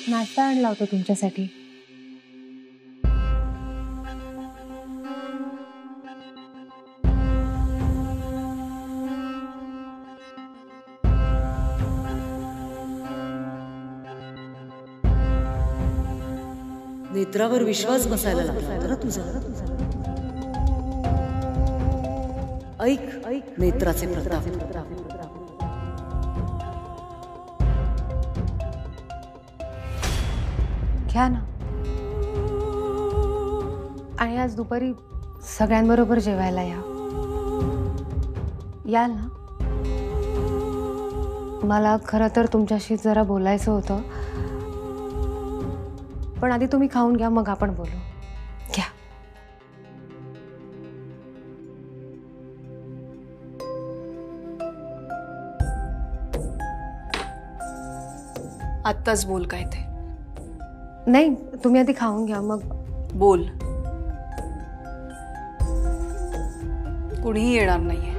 नाश्ता आणला होता तुमच्यासाठी. नेत्रावर विश्वास बसायला लागला ना तुझा. ऐक ऐक नेत्राचे प्रताप. घ्या ना. आणि आज दुपारी सगळ्यांबरोबर जेवायला याल ना. मला खरं तर तुमच्याशी जरा बोलायचं होतं, पण आधी तुम्ही खाऊन घ्या, मग आपण बोलू. घ्या. आत्ताच बोल काय ते. नाही, तुम्ही आधी खाऊन घ्या मग बोल. कुणीही येणार नाहीये.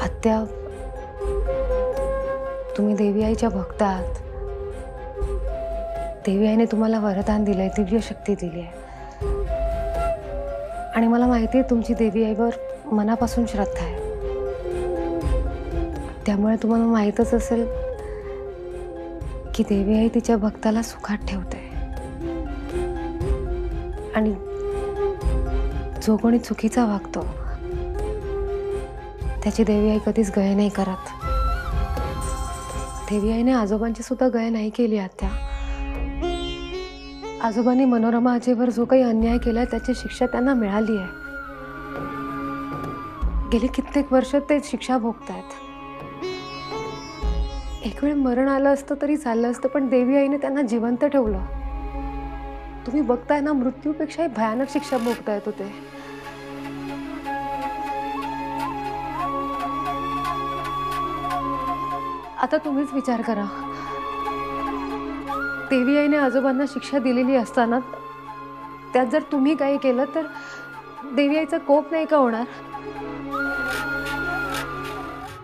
आत्या, तुम्ही देवी आईच्या भक्त आहात. देवी आईने तुम्हाला वरदान दिलंय, दिव्य शक्ती दिली आहे. आणि मला माहिती आहे तुमची देवी आईवर मनापासून श्रद्धा आहे. त्यामुळे तुम्हाला माहीतच असेल की देवी आई तिच्या भक्ताला सुखात ठेवते. आणि जो कोणी चुकीचा वागतो त्याची देवी आई कधीच गय नाही करत. देवी आईने आजोबांची सुद्धा गय नाही केली आत्या. आजोबांनी मनोरमा आजीवर जो काही अन्याय केलाय त्याची शिक्षा त्यांना मिळाली आहे. गेली कित्येक वर्ष ते शिक्षा भोगतायत. एक वेळ मरण आलं असतं तरी चाललं असतं, पण देवी आईने त्यांना जिवंत ठेवलं. तुम्ही बघताय ना, मृत्यूपेक्षाही भयानक शिक्षा भोगतायत होते. आता तुम्हीच विचार करा, देवी आईने आजोबांना शिक्षा दिलेली असताना त्यात जर तुम्ही काही केलं तर देवी आईचा कोप नाही का होणार?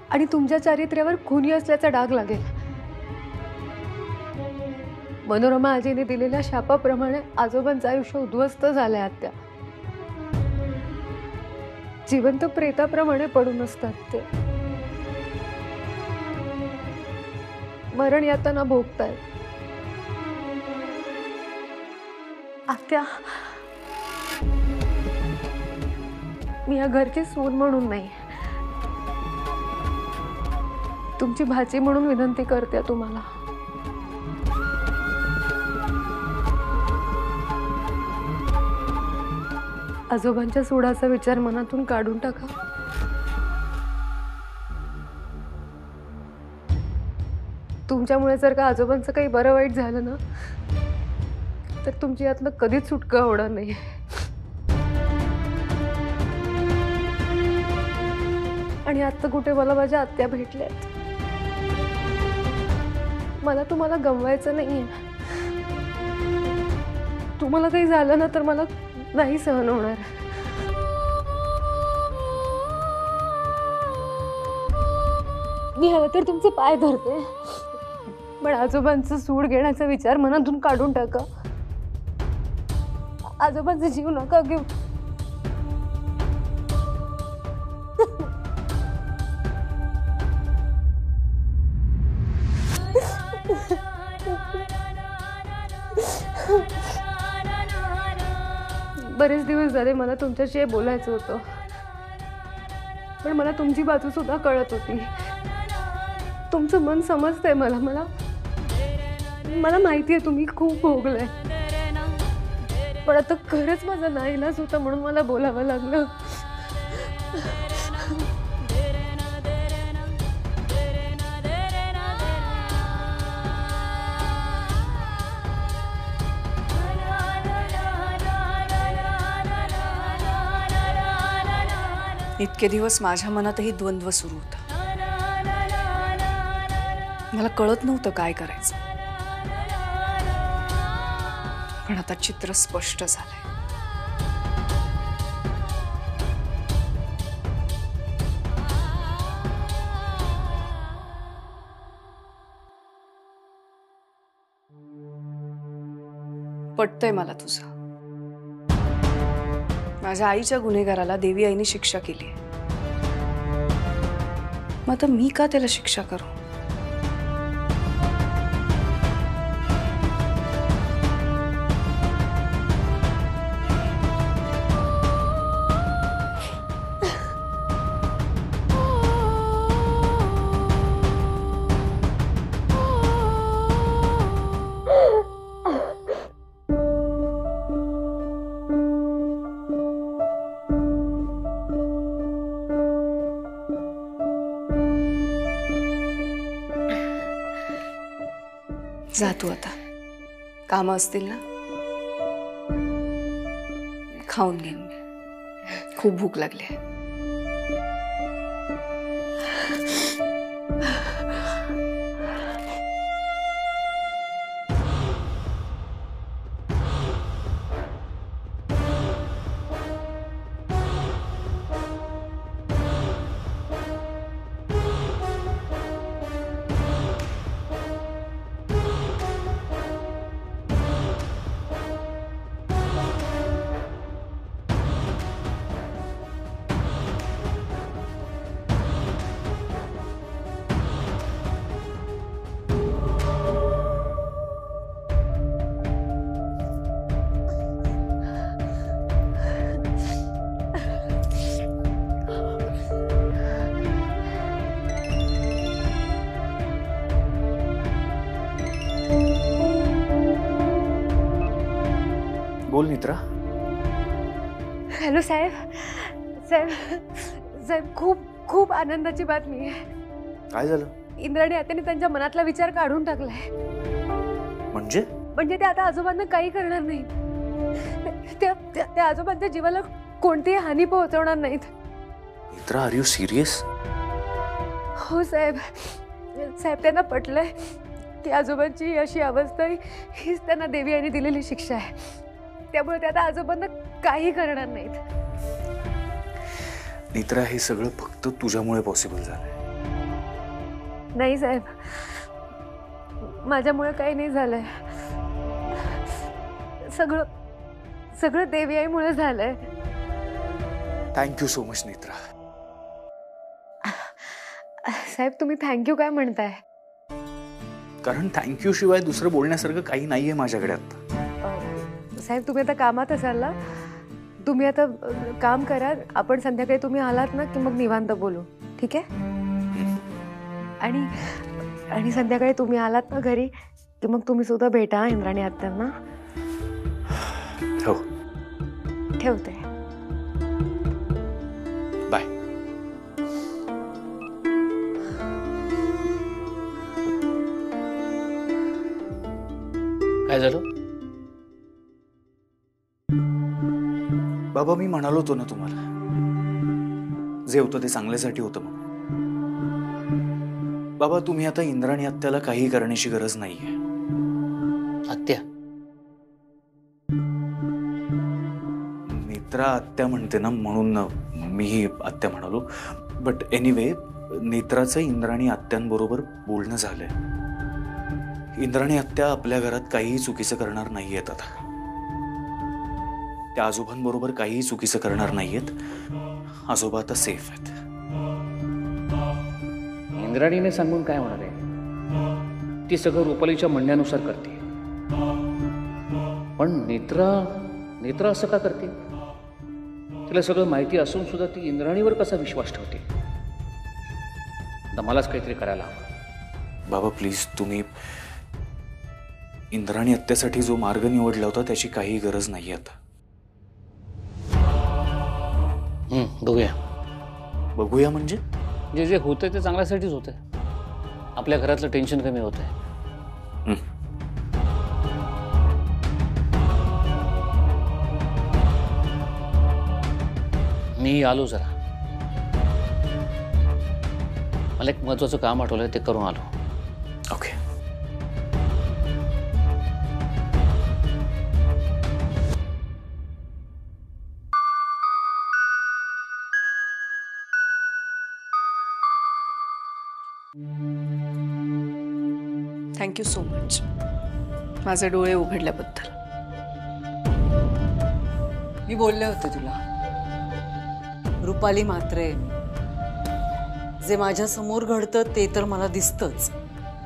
आणि तुमच्या चारित्र्यावर खुनी असल्याचा डाग लागेल. मनोरमा आजीने दिलेल्या शापाप्रमाणे आजोबांचं आयुष्य उद्ध्वस्त झालंय आत्या. जिवंत प्रेताप्रमाणे पडून असतात ते. मरण यातना भोगतायत. आत्या, मी या घरची सून म्हणून नाही, तुमची भाची म्हणून विनंती करते तुम्हाला. आजोबांच्या सुडाचा विचार मनातून काढून टाका. तुमच्यामुळे जर का आजोबांचं काही बरं वाईट झालं ना, तर तुमची यातनं कधीच सुटका होणार नाही. आणि आता कुठे मला माझ्या आत्या भेटल्यात. मला तुम्हाला गमवायचं नाहीये. तुम्हाला काही झालं ना तर मला नाही सहन होणार. मी हवं तर तुमचे पाय धरते, पण आजोबांचं सूड घेण्याचा विचार मनातून काढून टाका. आजोबांचा जीव नका घेऊ. बरेच दिवस झाले मला तुमच्याशी बोलायचं होतं, पण मला तुमची बाजू सुद्धा कळत होती. तुमचं मन समजतंय मला. मला माहिती आहे तुम्ही खूप भोगलंय, पण आता खरंच माझा नाईलाज होता म्हणून मला बोलावं लागलं. इतके दिवस माझ्या मनातही द्वंद्व सुरू होता. मला कळत नव्हतं काय करायचं, पण आता चित्र स्पष्ट झालंय. पटतंय मला तुझं. माझ्या आईच्या गुन्हेगाराला देवी आईने शिक्षा केली. मग आता मी का त्याला शिक्षा करू? जा तू आता. कामं असतील ना, खाऊन घेईन मी. खूप भूक लागली आहे. बोल नेत्रा. हॅलो साहेब. साहेब साहेब खूप खूप आनंदाची बातमी आहे. काय झालं? इंद्राणी आत्याने त्यांच्या मनातला विचार काढून टाकलाय. म्हणजे म्हणजे ते आता आजोबांना काही करणार नाहीत. त्या आजोबांच्या जीवाला कोणतीही हानी पोहोचवणार नाहीत. Netra, are you serious? हो साहेब. साहेब त्यांना पटलंय की आजोबांची अशी अवस्था हीच त्यांना देवी आईने दिलेली शिक्षा आहे. त्यामुळे ते आता आजोबांना काही करणार नाहीत. नेत्रा, हे सगळं फक्त तुझ्यामुळे पॉसिबल झालंय. नाही साहेब, माझ्यामुळे काही नाही झालंय. सगळं सगळं देवी आईमुळे झालंय. Thank you so much Netra. साहेब तुम्ही थँक्यू काय म्हणताय? कारण थँक्यू शिवाय दुसरं बोलण्यासारखं काही नाहीये माझ्याकडे आता. साहेब तुम्ही आता कामात असाल ना, तुम्ही आता काम करा. आपण संध्याकाळी तुम्ही आलात ना की मग निवांत बोलू, ठीक आहे? आणि संध्याकाळी तुम्ही आलात ना घरी की मग तुम्ही सुद्धा भेटा इंद्राणी आत्यांना. हो. ठेवते. बाय. काय झालं? बाबा, मी म्हणालो होतो ना तुम्हाला, जे होतं ते चांगल्यासाठी होतं म्हणून. बाबा, तुम्ही आता इंद्राणी आत्याला काही करण्याची गरज नाहीये. आत्या? नेत्रा आत्या म्हणते ना, म्हणून मीही आत्या म्हणालो. बट एनिवे, नेत्राचं इंद्राणी आत्यांबरोबर बोलणं झालंय. इंद्राणी आत्या आपल्या घरात काहीही चुकीचं करणार नाहीयेत आता. त्या आजोबांबरोबर काहीही चुकीचं करणार नाहीयेत. आजोबा आता सेफ आहेत. इंद्राणीने सांगून काय होणार आहे? ती सगळं रुपालीच्या म्हणण्यानुसार करते. पण नेत्रा असं का करते? तिला सगळं माहिती असून सुद्धा ती इंद्राणीवर कसा विश्वास ठेवते? मलाच काहीतरी करायला हवं. बाबा प्लीज, तुम्ही इंद्राणी आत्यासाठी जो मार्ग निवडला होता त्याची काही गरज नाही आता. बघूया. बघूया म्हणजे? जे होतंय ते चांगल्यासाठीच होतंय. आपल्या घरातलं टेन्शन कमी होतंय. मी आलो जरा. मला एक महत्वाचं काम आठवलंय, ते करून आलो. ओके. थँक्यू सो मच माझे डोळे उघडल्याबद्दल. मी बोलले होते तुला, रुपाली म्हात्रे, जे माझ्या समोर घडतं ते तर मला दिसतंच,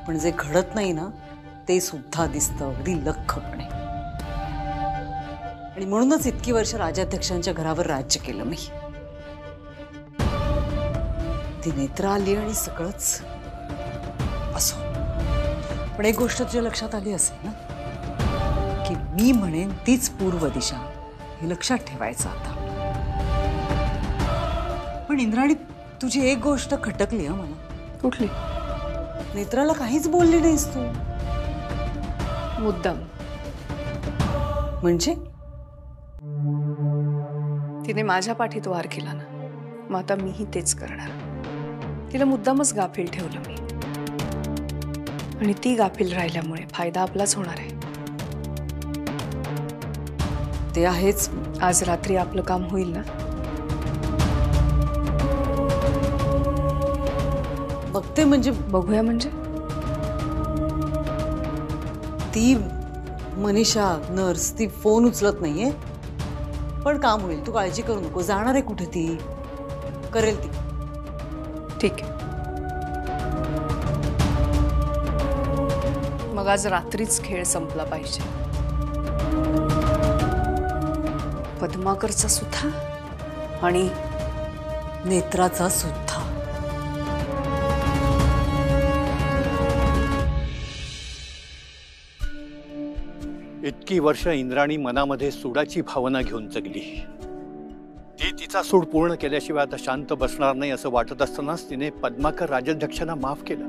पण जे घडत नाही ना ते सुद्धा दिसतं अगदी लख्खपणे. आणि म्हणूनच इतकी वर्ष राजाध्यक्षांच्या घरावर राज्य केलं मी. ती नेत्रा आली आणि सगळंच असो. पण एक गोष्ट तुझ्या लक्षात आली असेल ना की मी म्हणेन तीच पूर्व दिशा, हे लक्षात ठेवायचं आता. पण इंद्राणी, तुझी एक गोष्ट खटकली हं मला. कुठली? नेत्राला काहीच बोलली नाहीस तू. मुद्दाम. म्हणजे तिने माझ्या पाठीत वार केला ना, मग आता मीही तेच करणार. तिला मुद्दामच गाफील ठेवलं मी, आणि ती गाफील राहिल्यामुळे फायदा आपलाच होणार आहे. ते आहेच. आज रात्री आपलं काम होईल ना? बघते म्हणजे बघूया. म्हणजे ती मनीषा नर्स ती फोन उचलत नाहीये, पण काम होईल, तू काळजी करू नको. जाणार आहे कुठे ती? करेल ती. ठीक आहे. मग आज रात्रीच खेळ संपला पाहिजे. पद्माकरचा सुद्धा आणि नेत्राचा सुद्धा. इतकी वर्ष इंद्राणी मनामध्ये सूडाची भावना घेऊन जगली. ती तिचा सूड पूर्ण केल्याशिवाय आता शांत बसणार नाही असं वाटत असतानाच तिने पद्माकर राजाध्यक्षांना माफ केलं.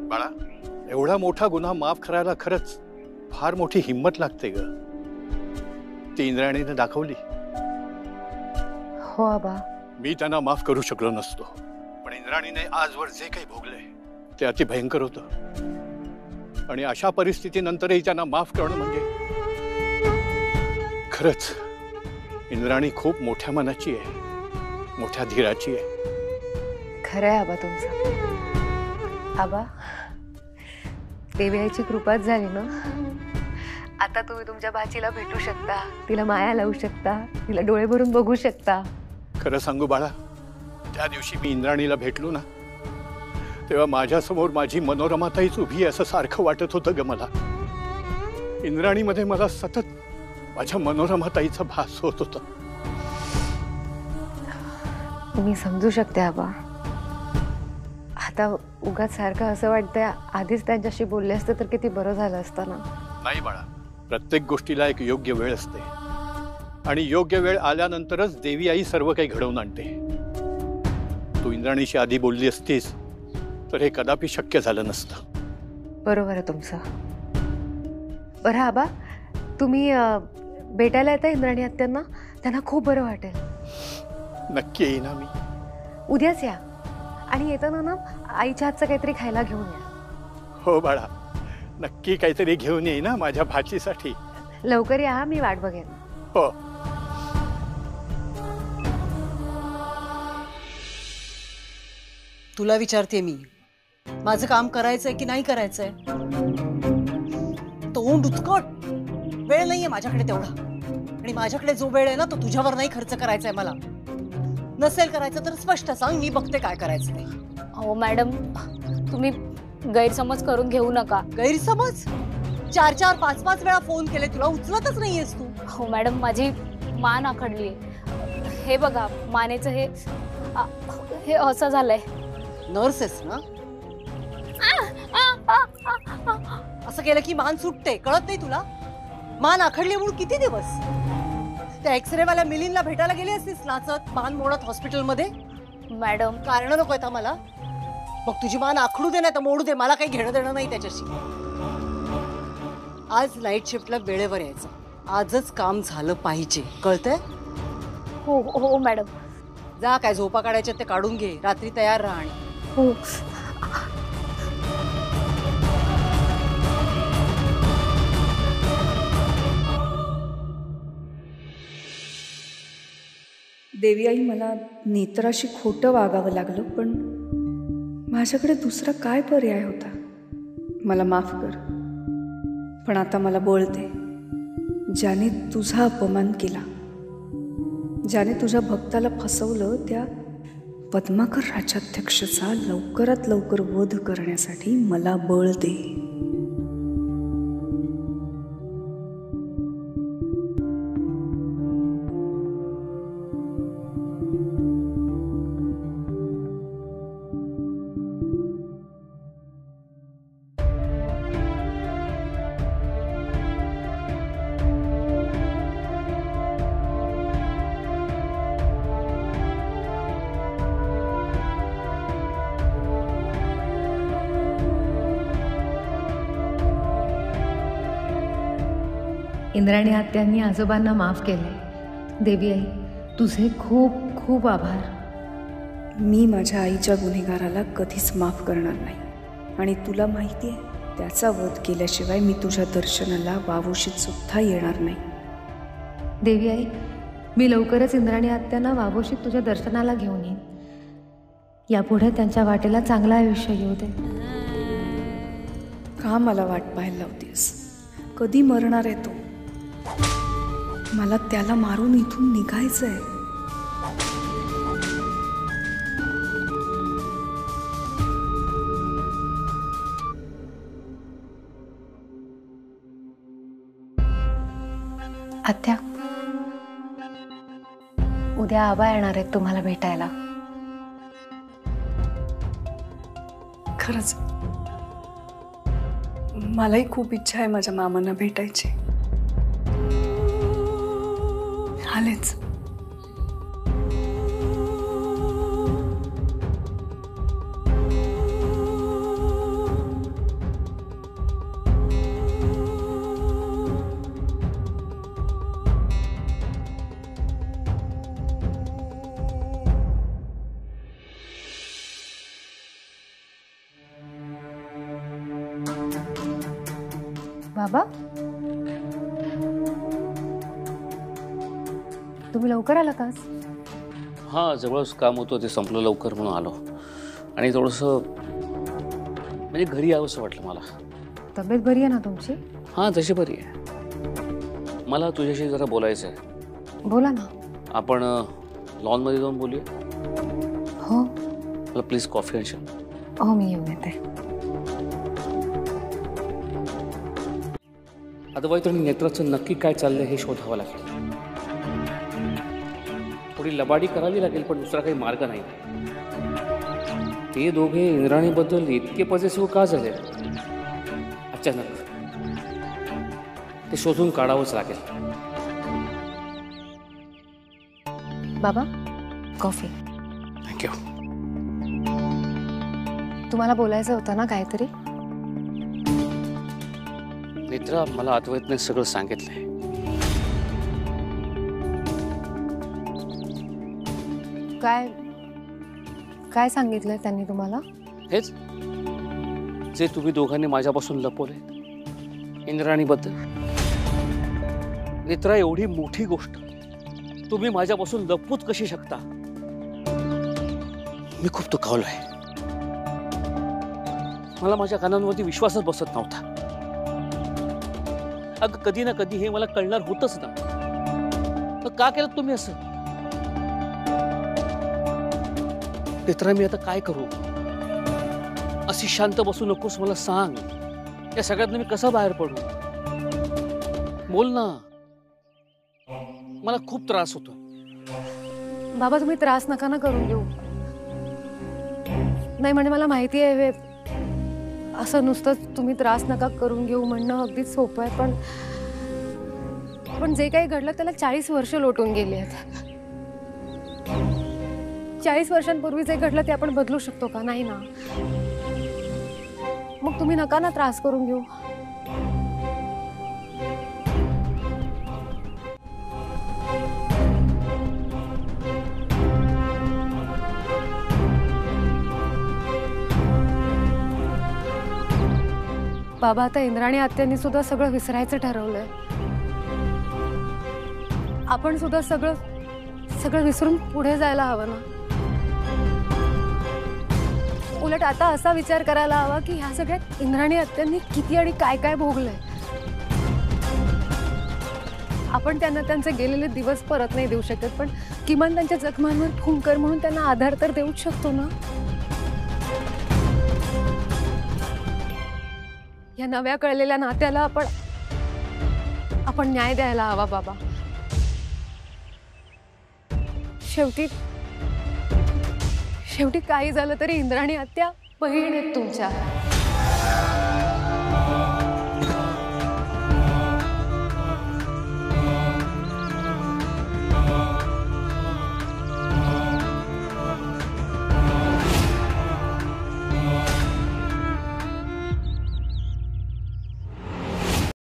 बाळा, एवढा मोठा गुन्हा माफ करायला खरंच फार मोठी हिंमत लागते ग. ती इंद्राणीने दाखवली. हो आबा. मी त्यांना माफ करू शकलो नसतो, पण इंद्राणीने आजवर जे काही भोगलंय ते अति भयंकर होतं. आणि अशा परिस्थितीनंतरही त्यांना माफ करणं म्हणजे खरंच इंद्राणी खूप मोठ्या मनाची आहे, मोठ्या धीराची आहे. खरं आहे आबा तुमचं. आबा, देवी आईची कृपाच झाली ना. आता तुम्ही तुमच्या भाचीला भेटू शकता, तिला माया लावू शकता, तिला डोळे भरून बघू शकता. खरं सांगू बाळा, त्या दिवशी मी इंद्राणीला भेटलो ना, तेव्हा माझ्यासमोर माझी मनोरमाताईच उभी आहे असं सारखं वाटत होतं ग मला. इंद्राणीमध्ये मला सतत माझ्या मनोरमाताईचा भास होत होता. मी समजू शकते आबा. आता उगाच सारखं असं वाटतंय आधीच त्यांच्याशी बोलले असते तर किती बरं झालं असतं ना. नाही बाळा, प्रत्येक गोष्टीला एक योग्य वेळ असते, आणि योग्य वेळ आल्यानंतरच देवी आई सर्व काही घडवून आणते. तू इंद्राणीशी आधी बोलली असतीस तर हे कदापि शक्य झालं नसतं. बरोबर आहे तुमचं. बरं आबा, तुम्ही भेटायला येता इंद्राणी आत्यांना? त्यांना खूप बरं वाटेल. नक्की येईना मी. उद्याच या, आणि येताना ना आईच्या हातचं काहीतरी खायला घेऊन या. हो बाळा, नक्की काहीतरी घेऊन येईना माझ्या भाचीसाठी. लवकर या, मी वाट बघेन. हो. तुला विचारते मी, माझं काम करायचंय की नाही करायचंय? तोंड उचकट. वेळ नाहीये माझ्याकडे तेवढा, आणि माझ्याकडे जो वेळ आहे ना तो तुझ्यावर नाही खर्च करायचा आहे मला. नसेल करायचं तर स्पष्ट सांग, मी बघते काय करायचं ते. हो मॅडम, तुम्ही गैरसमज करून घेऊ नका. गैरसमज? 4-4, 5-5 वेळा फोन केले तुला, उचलतच नाहीयेस तू. हो मॅडम, माझी मान आखडली. हे बघा, मानेचं हे असं झालंय. नर्स आहेस ना? असं केलं की मान सुटते, कळत नाही तुला? मान आखडली म्हणून किती दिवस त्या एक्सरे वाल्या मिलिंदला भेटायला गेली असतीस नाचत मान मोडत हॉस्पिटलमध्ये. मॅडम, कारण नको येता मला. मग तुझी मान आखडू दे नाही तर मोडू दे, मला काही घेणं देणं नाही त्याच्याशी. आज नाईट शिफ्टला वेळेवर यायचं. आजच काम झालं पाहिजे, कळतंय? हो हो मॅडम. जा, काय झोपा काढायच्या ते काढून घे, रात्री तयार राहा. आणि हो. देवी आई, मला नेत्राशी खोटं वागावं लागलं, पण माझ्याकडे दुसरा काय पर्याय होता? मला माफ कर, पण आता मला बोलते, ज्याने तुझा अपमान केला ज्याने तुझ्या भक्ताला फसवलं त्या पद्माकर राज्याध्यक्षाचा लवकरात लवकर वध करण्यासाठी मला बळ दे. इंद्राणी आत्यांनी आजोबांना माफ केले. देवी आई, तुझे खूप खूप आभार. मी माझ्या आईच्या गुन्हेगाराला कधीच माफ करणार नाही. आणि तुला माहिती आहे, त्याचा वध केल्याशिवाय मी तुझ्या दर्शनाला वावुशीत सुद्धा येणार नाही. देवी आई, मी लवकरच इंद्राणी आत्यांना वावोशीत तुझ्या दर्शनाला घेऊन येईन. यापुढे त्यांच्या वाटेला चांगलं आयुष्य येऊ दे. का मला वाट पाहायला लावतेस? कधी मरणार आहे तो? मला त्याला मारून इथून निघायचंय. आत्या, उद्या आबा येणार आहेत तुम्हाला भेटायला. खरंच मलाही खूप इच्छा आहे माझ्या मामांना भेटायची. आलेच. बाबा, तुम्ही लवकर आलात आज? हां, जवळच काम होतं, ते संपलं लवकर म्हणून आलो. आणि थोडंसं म्हणजे घरी यावंसं वाटलं मला. तब्येत बरी आहे ना तुमची? हां, तशी बरी आहे. मला तुझ्याशी जरा बोलायचं आहे. बोला ना. आपण लॉनमध्ये जाऊन बोलूया. हो. मला प्लीज कॉफी आणशील? हो, मी येऊन येते. अद्वैत आणि नेत्राचं नक्की काय चाललंय हे शोधावं लागेल. थोडी लबाडी करावी लागेल, पण दुसरा काही मार्ग नाही. ते दोघे इंद्राणीबद्दल इतके पॉझिटिव्ह का झाले अचानक? ते शोधून काढावंच लागेल. बाबा, कॉफी. थँक्यू. तुम्हाला बोलायचं होतं ना काहीतरी? नेत्रा, मला अद्वैतने सगळं सांगितलंय. काय काय सांगितलंय त्यांनी तुम्हाला? हेच जे तुम्ही दोघांनी माझ्यापासून लपवले इंद्राणीबद्दल. नेत्रा, एवढी मोठी गोष्ट तुम्ही माझ्यापासून लपवूच कशी शकता? मी खूप दुखावलोय. मला माझ्या कानांवरती विश्वासच बसत नव्हता. अगं, कधी ना कधी हे मला कळणार होतच ना. मग का केलं तुम्ही असं? नेत्रा, मी आता काय करू? अशी शांत बसू नकोस, मला सांग. या सगळ्यातनं मी कसा बाहेर पडू? बोल ना. मला खूप त्रास होतो. बाबा, तुम्ही त्रास नका ना करून घेऊ. नाही म्हणजे मला माहिती आहे, असं नुसतं तुम्ही त्रास नका करून घेऊ म्हणणं अगदीच सोपं आहे. पण जे काही घडलं त्याला 40 वर्ष लोटून गेली आहेत. 40 वर्षांपूर्वी जे घडलं ते आपण बदलू शकतो का? नाही ना. मग तुम्ही नका ना त्रास करून घेऊ. बाबा, आता इंद्राणी आत्यांनी सुद्धा सगळं विसरायचं ठरवलंय. आपण सुद्धा सगळं विसरून पुढे जायला हवं ना. उलट आता असा विचार करायला हवा की ह्या सगळ्यात इंद्राणी आत्यांनी किती आणि काय काय भोगलंय. आपण त्यांना त्यांचे गेलेले दिवस परत नाही देऊ शकत, पण किमान त्यांच्या जखमांवर फुंकर म्हणून त्यांना आधार तर देऊच शकतो ना. या नव्या कळलेल्या नात्याला आपण न्याय द्यायला हवा बाबा. शेवटी काही झालं तरी इंद्राणी आत्या बहीण आहेत तुमच्या.